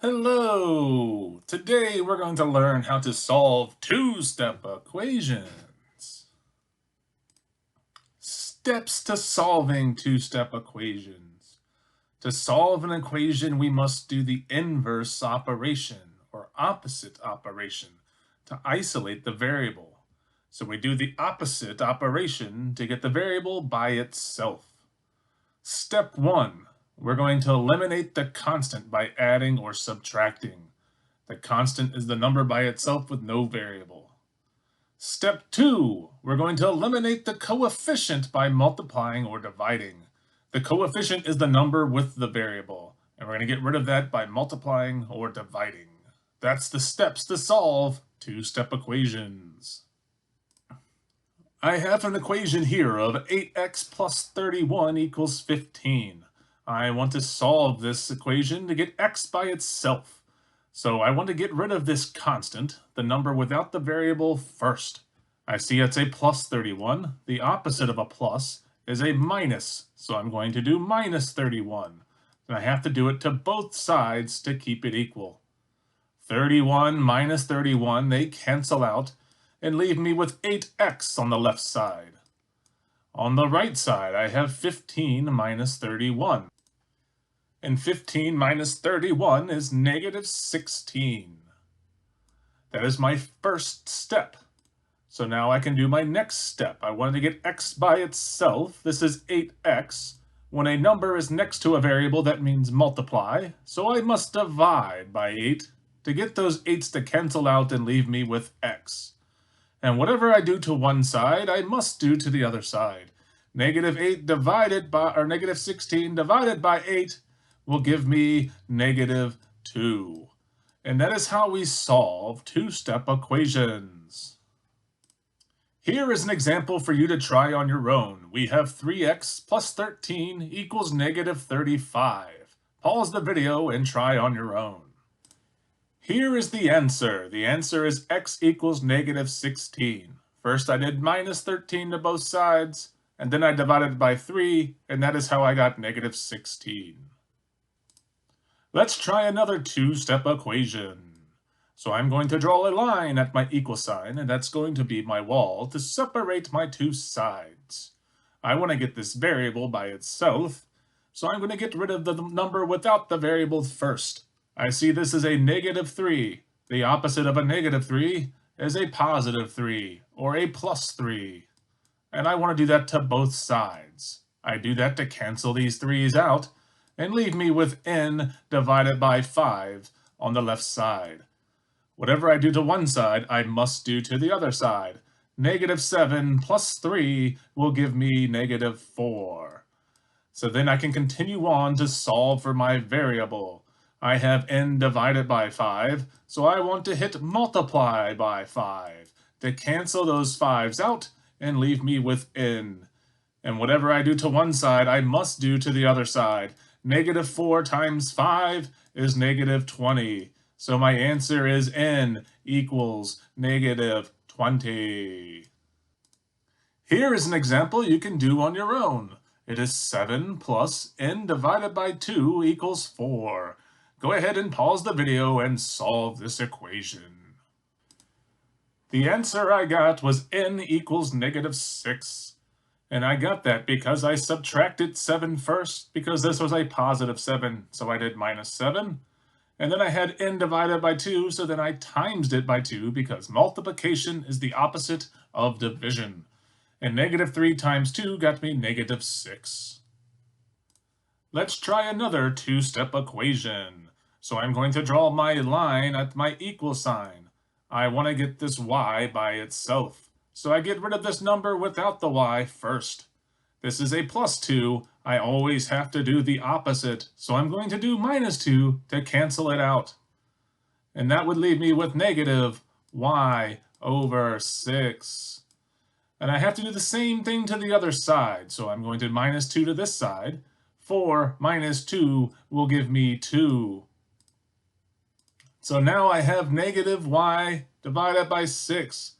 Hello! Today we're going to learn how to solve two-step equations. Steps to solving two-step equations. To solve an equation, we must do the inverse operation, or opposite operation, to isolate the variable. So we do the opposite operation to get the variable by itself. Step 1. We're going to eliminate the constant by adding or subtracting. The constant is the number by itself with no variable. Step 2. We're going to eliminate the coefficient by multiplying or dividing. The coefficient is the number with the variable, and we're going to get rid of that by multiplying or dividing. That's the steps to solve two-step equations. I have an equation here of 8x plus 31 equals 15. I want to solve this equation to get x by itself. So I want to get rid of this constant, the number without the variable, first. I see it's a plus 31. The opposite of a plus is a minus, so I'm going to do minus 31. And I have to do it to both sides to keep it equal. 31 minus 31, they cancel out and leave me with 8x on the left side. On the right side, I have 15 minus 31. And 15 minus 31 is negative 16. That is my first step. So now I can do my next step. I wanted to get x by itself. This is 8x. When a number is next to a variable, that means multiply. So I must divide by 8 to get those 8's to cancel out and leave me with x. And whatever I do to one side, I must do to the other side. Negative 8 divided by, or negative 16 divided by 8 will give me negative 2. And that is how we solve two-step equations. Here is an example for you to try on your own. We have 3x plus 13 equals negative 35. Pause the video and try on your own. Here is the answer. The answer is x equals negative 16. First I did minus 13 to both sides, and then I divided by 3, and that is how I got negative 16. Let's try another two-step equation. So I'm going to draw a line at my equal sign, and that's going to be my wall to separate my two sides. I want to get this variable by itself, so I'm going to get rid of the number without the variable first. I see this is a negative 3. The opposite of a negative 3 is a positive 3, or a plus 3. And I want to do that to both sides. I do that to cancel these 3's out, and leave me with n divided by 5 on the left side. Whatever I do to one side, I must do to the other side. Negative 7 plus 3 will give me negative 4. So then I can continue on to solve for my variable. I have n divided by 5, so I want to hit multiply by 5 to cancel those 5's out and leave me with n. And whatever I do to one side, I must do to the other side. Negative 4 times 5 is negative 20. So my answer is n equals negative 20. Here is an example you can do on your own. It is 7 plus n divided by 2 equals 4. Go ahead and pause the video and solve this equation. The answer I got was n equals negative 6. And I got that because I subtracted 7 first, because this was a positive 7, so I did minus 7. And then I had n divided by 2, so then I times it by 2, because multiplication is the opposite of division. And negative 3 times 2 got me negative 6. Let's try another two-step equation. So I'm going to draw my line at my equal sign. I want to get this y by itself. So I get rid of this number without the y first. This is a plus 2. I always have to do the opposite, so I'm going to do minus 2 to cancel it out. And that would leave me with negative y over 6. And I have to do the same thing to the other side, so I'm going to minus 2 to this side. 4 minus 2 will give me 2. So now I have negative y divided by 6.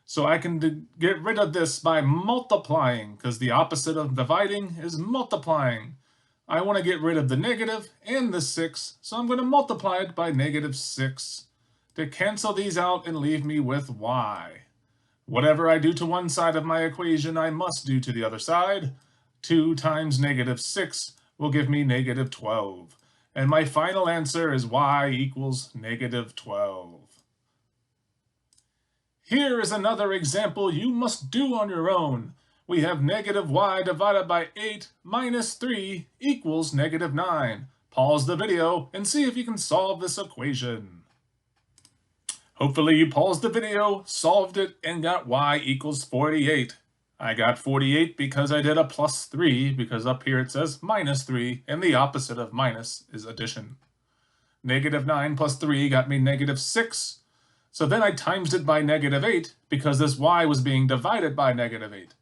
So I can get rid of this by multiplying, because the opposite of dividing is multiplying. I want to get rid of the negative and the 6, so I'm going to multiply it by -6 to cancel these out and leave me with y. Whatever I do to one side of my equation, I must do to the other side. 2 times -6 will give me -12. And my final answer is y equals -12. Here is another example you must do on your own. We have -y divided by 8 minus 3 equals -9. Pause the video and see if you can solve this equation. Hopefully you paused the video, solved it, and got y equals 48. I got 48 because I did a +3, because up here it says -3, and the opposite of minus is addition. -9 plus 3 got me -6. So then I times it by -8 because this y was being divided by -8.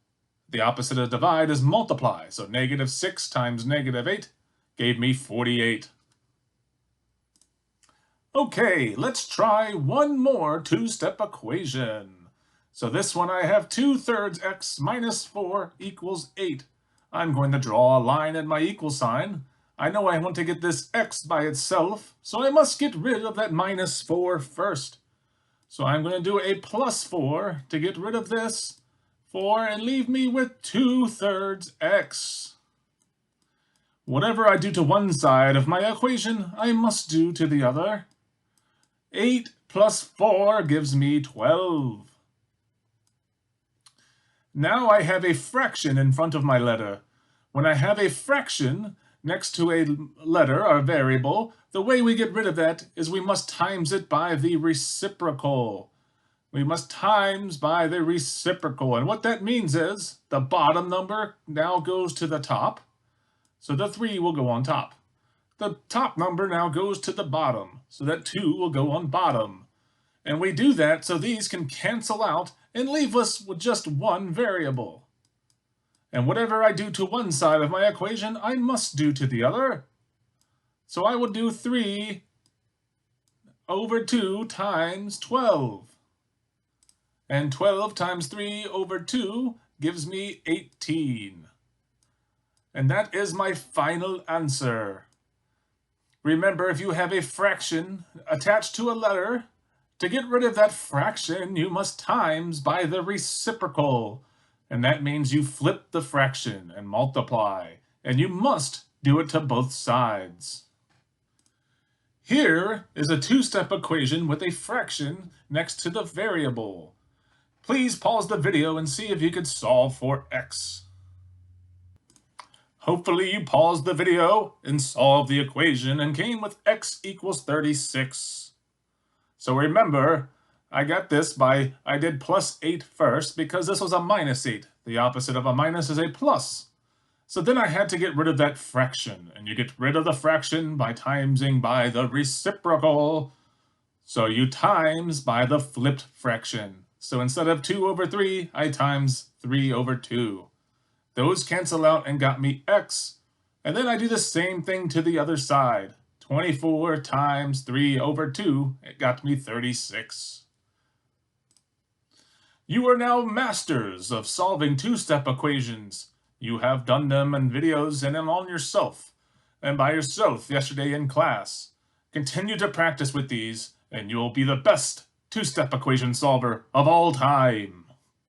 The opposite of divide is multiply, so -6 times -8 gave me 48. Okay, let's try one more two-step equation. So this one I have 2/3 x minus 4 equals 8. I'm going to draw a line at my equal sign. I know I want to get this x by itself, so I must get rid of that -4 first. So I'm going to do a +4 to get rid of this 4 and leave me with 2/3 x. Whatever I do to one side of my equation, I must do to the other. 8 plus 4 gives me 12. Now I have a fraction in front of my letter. When I have a fraction next to a letter or variable, the way we get rid of that is we must times it by the reciprocal. We must times by the reciprocal. And what that means is the bottom number now goes to the top. So the 3 will go on top. The top number now goes to the bottom. So that 2 will go on bottom. And we do that so these can cancel out and leave us with just one variable. And whatever I do to one side of my equation, I must do to the other. So I will do 3/2 times 12. And 12 times 3/2 gives me 18. And that is my final answer. Remember, if you have a fraction attached to a letter, to get rid of that fraction, you must times by the reciprocal. And that means you flip the fraction and multiply. And you must do it to both sides. Here is a two-step equation with a fraction next to the variable. Please pause the video and see if you could solve for x. Hopefully you paused the video and solved the equation and came with x equals 36. So remember, I got this by, I did +8 first because this was a -8. The opposite of a minus is a plus. So then I had to get rid of that fraction, and you get rid of the fraction by timesing by the reciprocal. So you times by the flipped fraction. So instead of 2/3, I times 3/2. Those cancel out and got me x. And then I do the same thing to the other side. 24 times 3/2, it got me 36. You are now masters of solving two-step equations. You have done them in videos and on yourself, and by yourself yesterday in class. Continue to practice with these, and you'll be the best two-step equation solver of all time.